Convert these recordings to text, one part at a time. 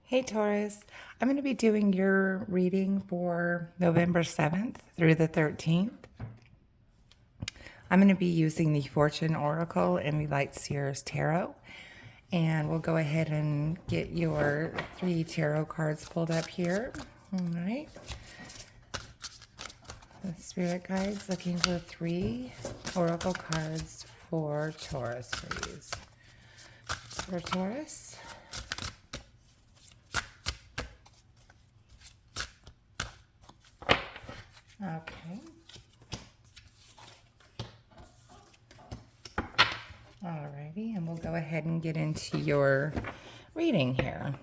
Hey Taurus, I'm going to be doing your reading for November 7th through the 13th. I'm going to be using the Fortune Oracle and the Light Seers Tarot. And we'll go ahead and get your 3 tarot cards pulled up here. All right. The Spirit Guides looking for 3 Oracle cards for Taurus, please. For Taurus. Okay. Alrighty, and we'll go ahead and get into your reading here.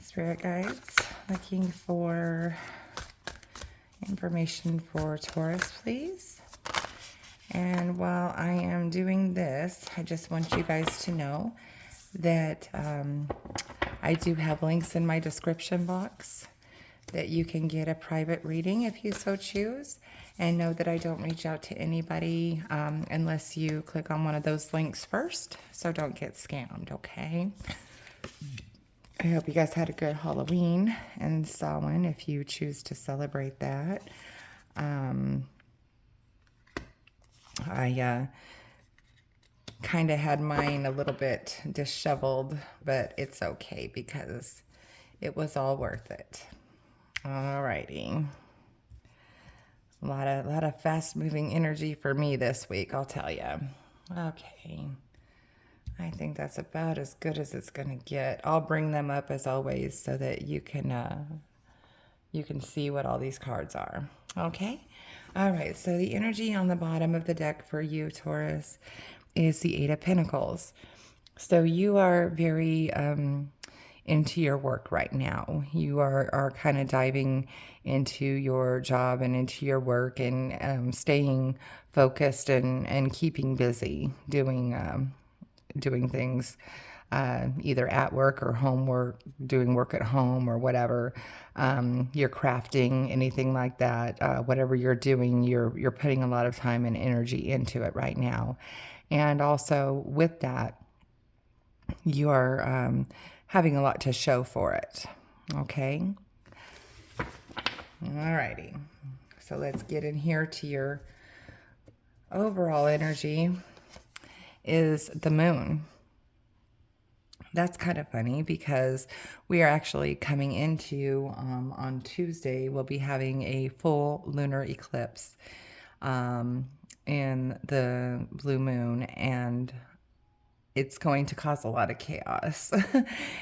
Spirit guides looking for information for Taurus, please. And while I am doing this, I just want you guys to know that I do have links in my description box that you can get a private reading if you so choose. And know that I don't reach out to anybody unless you click on one of those links first. So don't get scammed, okay? I hope you guys had a good Halloween and Samhain if you choose to celebrate that. I kind of had mine a little bit disheveled, but it's okay because it was all worth it. Alrighty. A lot of fast-moving energy for me this week, I'll tell you. Okay. I think that's about as good as it's going to get. I'll bring them up as always so that you can see what all these cards are. Okay? All right, so the energy on the bottom of the deck for you, Taurus, is the Eight of Pentacles. So you are very into your work right now. You are kind of diving into your job and into your work and staying focused and keeping busy doing things either at work or homework, doing work at home or whatever. You're crafting, anything like that. Whatever you're doing, you're putting a lot of time and energy into it right now. And also with that, you are having a lot to show for it. Okay. Alrighty. So let's get in here to your overall energy is the moon. That's kind of funny because we are actually coming into, on Tuesday, we'll be having a full lunar eclipse in the blue moon, and it's going to cause a lot of chaos.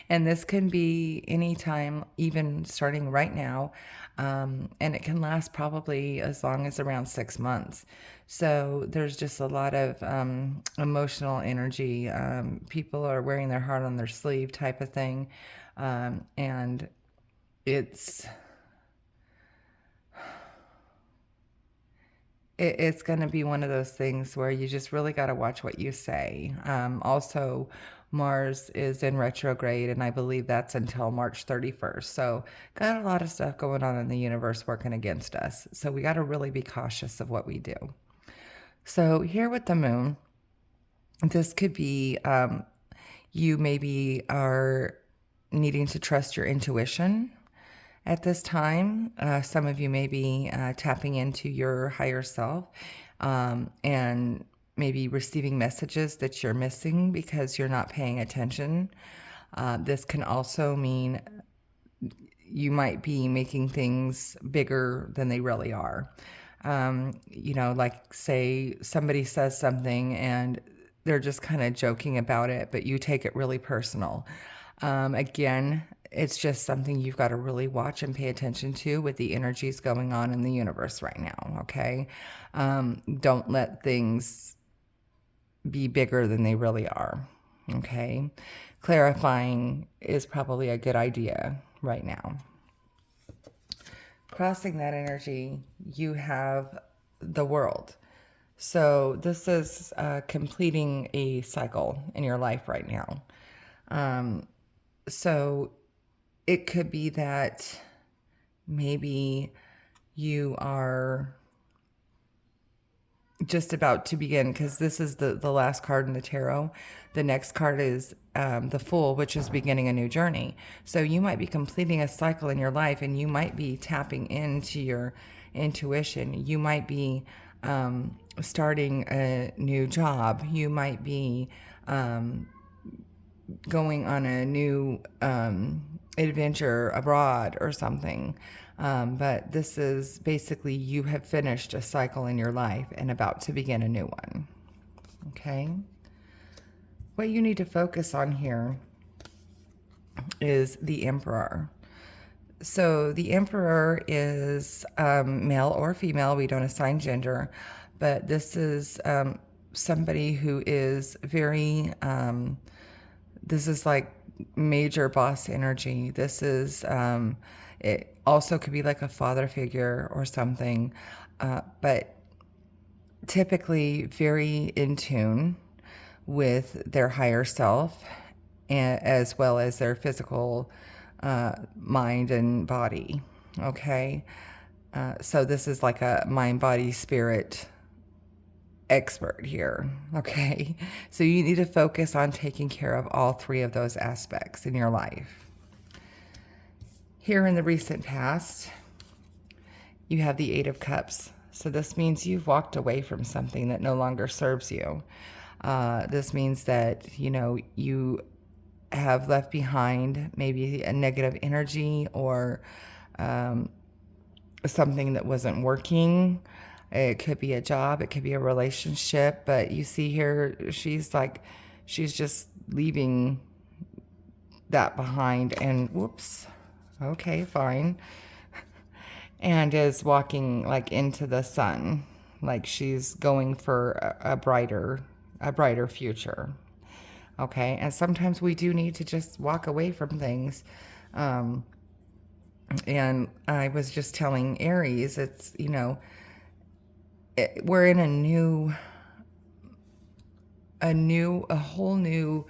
And this can be anytime, even starting right now. And it can last probably as long as around 6 months. So there's just a lot of emotional energy. People are wearing their heart on their sleeve type of thing. And it's it's going to be one of those things where you just really got to watch what you say. Also, Mars is in retrograde, and I believe that's until March 31st. So, got a lot of stuff going on in the universe working against us. So, we got to really be cautious of what we do. So, here with the moon, this could be you maybe are needing to trust your intuition at this time. Some of you may be tapping into your higher self and maybe receiving messages that you're missing because you're not paying attention. This can also mean you might be making things bigger than they really are. Like say somebody says something and they're just kind of joking about it, but you take it really personal. Again, it's just something you've got to really watch and pay attention to with the energies going on in the universe right now, okay? Don't let things be bigger than they really are, okay? Clarifying is probably a good idea right now. Crossing that energy, you have the world. So this is completing a cycle in your life right now. So it could be that maybe you are just about to begin, because this is the last card in the tarot. The next card is the Fool, which is beginning a new journey. So you might be completing a cycle in your life, and you might be tapping into your intuition. You might be starting a new job. You might be going on a new adventure abroad or something. But this is basically you have finished a cycle in your life and about to begin a new one. Okay? What you need to focus on here is the Emperor. So the Emperor is male or female. We don't assign gender. But this is somebody who is very... this is like major boss energy. This is, it also could be like a father figure or something, but typically very in tune with their higher self, as well as their physical mind and body. Okay. So this is like a mind, body, spirit expert here. Okay. So you need to focus on taking care of all three of those aspects in your life. Here in the recent past, you have the Eight of Cups. So this means you've walked away from something that no longer serves you. This means that, you know, you have left behind maybe a negative energy or something that wasn't working. It could be a job, it could be a relationship, but you see here, she's just leaving that behind and whoops, okay, fine. And is walking like into the sun, like she's going for a brighter future. Okay, and sometimes we do need to just walk away from things. And I was just telling Aries, it's, you know, we're in a whole new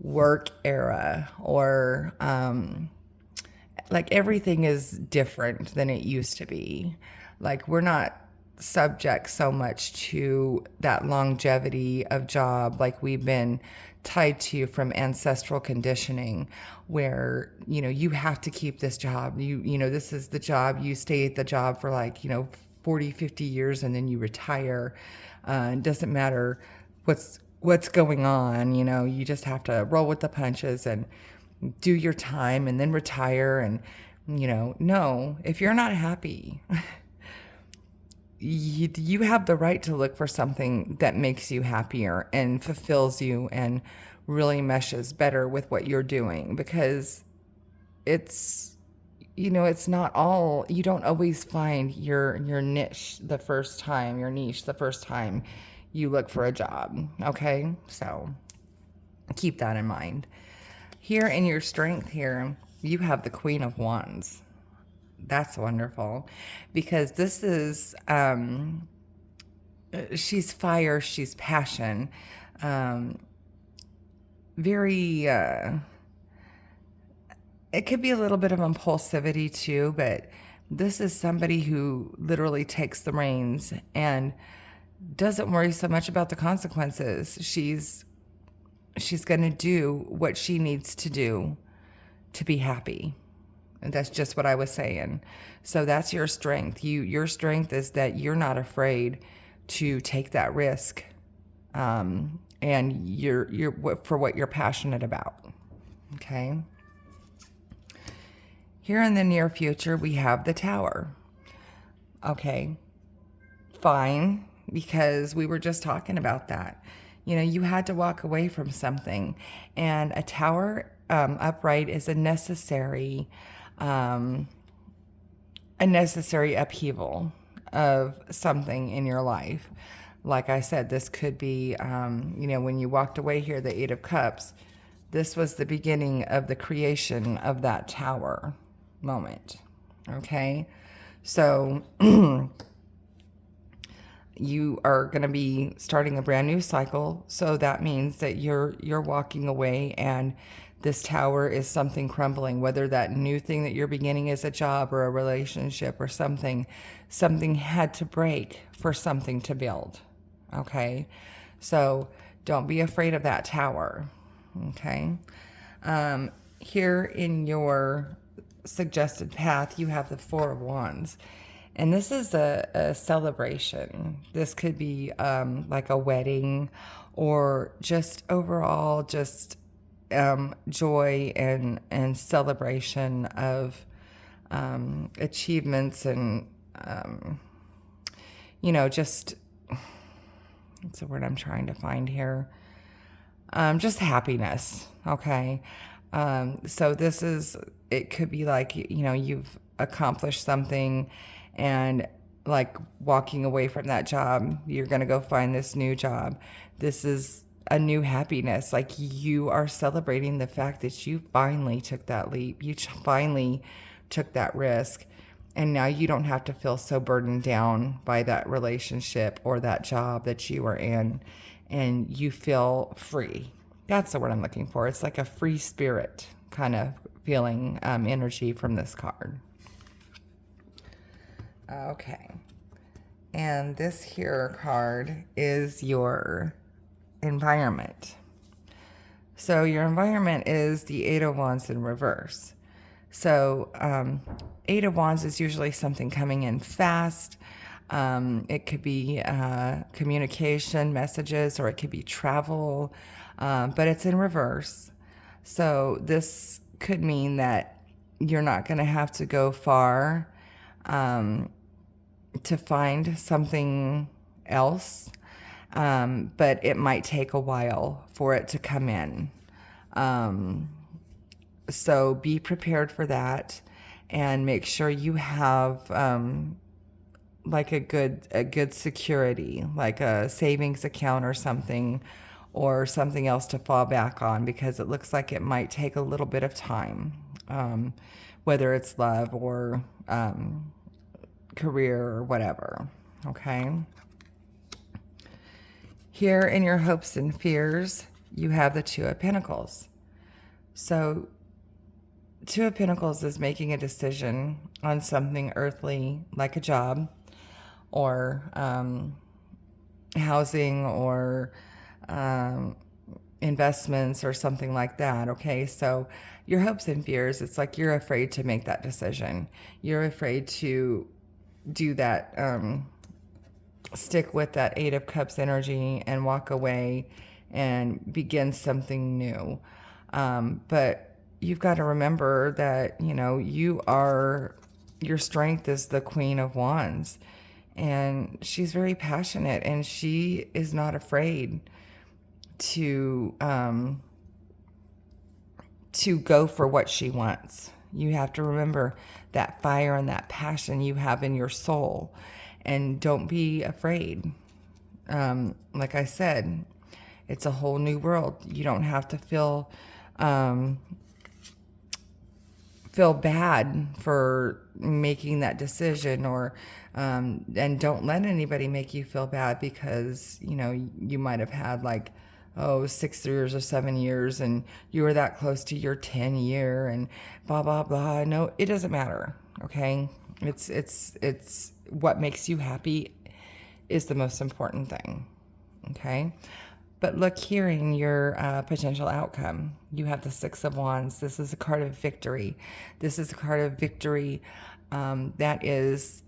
work era, or like everything is different than it used to be. Like we're not subject so much to that longevity of job like we've been tied to from ancestral conditioning, where, you know, you have to keep this job. You know, this is the job. You stay at the job for like, you know, 40, 50 years and then you retire. It doesn't matter what's going on, you know, you just have to roll with the punches and do your time and then retire. And, you know, no, if you're not happy, you have the right to look for something that makes you happier and fulfills you and really meshes better with what you're doing, because it's, you know, it's not all, you don't always find your niche the first time, your niche the first time you look for a job. Okay. So keep that in mind. Here in your strength here, you have the Queen of Wands. That's wonderful, because this is, she's fire, she's passion, very, it could be a little bit of impulsivity too, but this is somebody who literally takes the reins and doesn't worry so much about the consequences. She's going to do what she needs to do to be happy. And that's just what I was saying. So that's your strength. Your strength is that you're not afraid to take that risk. And you're for what you're passionate about. Okay. Here in the near future, we have the Tower. Okay. Fine. Because we were just talking about that. You know, you had to walk away from something, and a Tower upright is a necessary upheaval of something in your life. Like I said, this could be, you know, when you walked away here, the Eight of Cups, this was the beginning of the creation of that Tower moment. Okay. So, you are going to be starting a brand new cycle. So that means that you're walking away, and this tower is something crumbling, whether that new thing that you're beginning is a job or a relationship or something. Something had to break for something to build. Okay? So don't be afraid of that tower. Okay? Here in your suggested path, you have the Four of Wands. And this is a celebration. This could be like a wedding, or just overall just joy and celebration of achievements and, just, what's the word I'm trying to find here? Just happiness, okay? So it could be like, you've accomplished something, and like walking away from that job, you're going to go find this new job. This is a new happiness. Like, you are celebrating the fact that you finally took that leap. You finally took that risk. And now you don't have to feel so burdened down by that relationship or that job that you were in, and you feel free. That's the word I'm looking for. It's like a free spirit kind of feeling, energy from this card. Okay. And this here card is your environment. So your environment is the Eight of Wands in reverse. So Eight of Wands is usually something coming in fast. It could be communication, messages, or it could be travel, but it's in reverse. So this could mean that you're not going to have to go far to find something else, but it might take a while for it to come in. So be prepared for that, and make sure you have like a good security, like a savings account or something else to fall back on, because it looks like it might take a little bit of time, whether it's love or career or whatever. Okay. Here in your hopes and fears, you have the Two of Pentacles. So Two of Pentacles is making a decision on something earthly, like a job or housing or investments or something like that. Okay, so your hopes and fears, it's like you're afraid to make that decision. You're afraid to do that, stick with that Eight of Cups energy and walk away and begin something new. But you've got to remember that, your strength is the Queen of Wands, and she's very passionate, and she is not afraid to go for what she wants. You have to remember that fire and that passion you have in your soul, and don't be afraid. Like I said, it's a whole new world. You don't have to feel bad for making that decision, or and don't let anybody make you feel bad, because you might have had 6 years or 7 years and you were that close to your 10-year and blah blah blah. No, it doesn't matter. Okay, it's what makes you happy is the most important thing. Okay. But look here in your potential outcome. You have the Six of Wands. This is a card of victory. This is a card of victory that is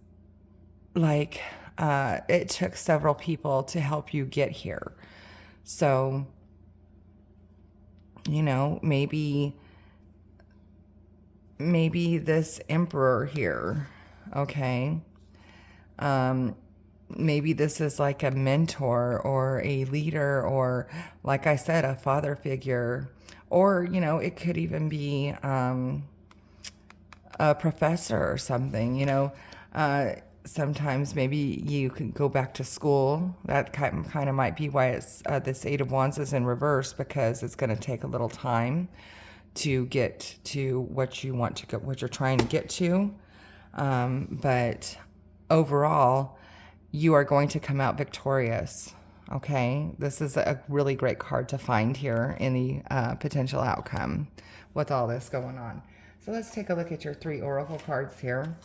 like it took several people to help you get here. So, maybe this Emperor here, okay? Maybe this is like a mentor or a leader, or like I said, a father figure, or, it could even be a professor or something, sometimes maybe you can go back to school. That kind of might be why it's this Eight of Wands is in reverse, because it's going to take a little time to get to what you want to go, what you're trying to get to. But overall, you are going to come out victorious. Okay, this is a really great card to find here in the potential outcome with all this going on. So let's take a look at your 3 oracle cards here.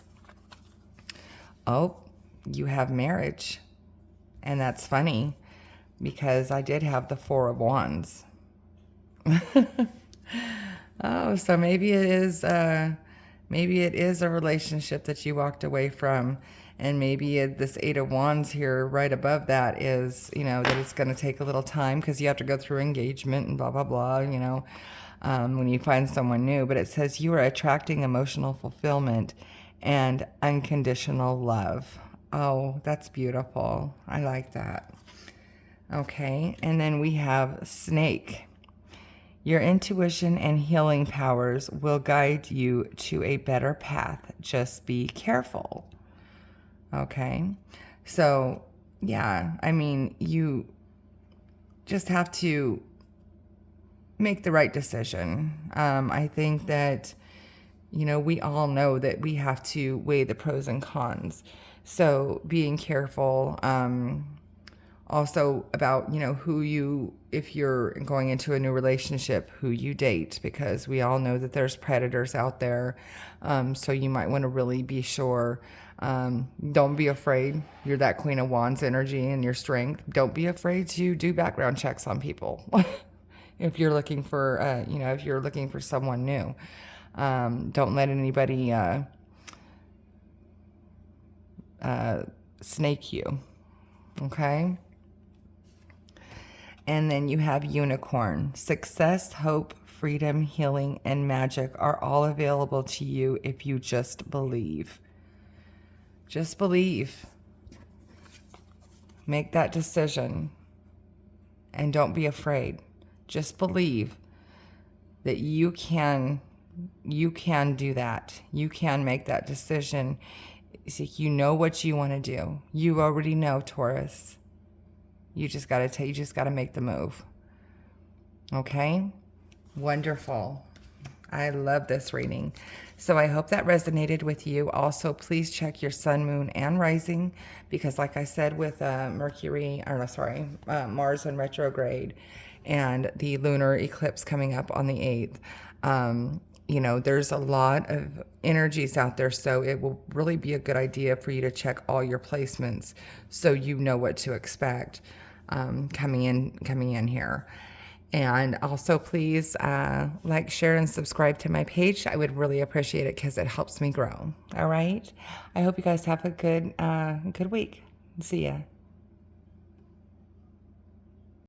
Oh, you have marriage. And that's funny because I did have the 4 of Wands. Oh, so maybe it is a relationship that you walked away from, and maybe this 8 of Wands here right above that is, that it's going to take a little time because you have to go through engagement and blah blah blah, when you find someone new. But it says you are attracting emotional fulfillment and unconditional love. Oh, that's beautiful. I like that. Okay, and then we have Snake. Your intuition and healing powers will guide you to a better path. Just be careful. Okay. So, yeah, I mean, you just have to make the right decision. I think that, we all know that we have to weigh the pros and cons. So being careful, also about, if you're going into a new relationship, who you date, because we all know that there's predators out there. So you might want to really be sure. Don't be afraid. You're that Queen of Wands energy and your strength. Don't be afraid to do background checks on people. If you're looking for, if you're looking for someone new, don't let anybody snake you. Okay. And then you have Unicorn. Success, hope, freedom, healing, and magic are all available to you if you just believe. Just believe. Make that decision. And don't be afraid. Just believe that you can do that. You can make that decision. You know what you want to do. You already know, Taurus. You just got to make the move. Okay? Wonderful. I love this reading. So I hope that resonated with you. Also, please check your sun, moon, and rising, because like I said, with Mars in retrograde and the lunar eclipse coming up on the 8th, there's a lot of energies out there. So it will really be a good idea for you to check all your placements so you know what to expect coming in here. And also, please like, share, and subscribe to my page. I would really appreciate it because it helps me grow. All right. I hope you guys have a good week. See ya.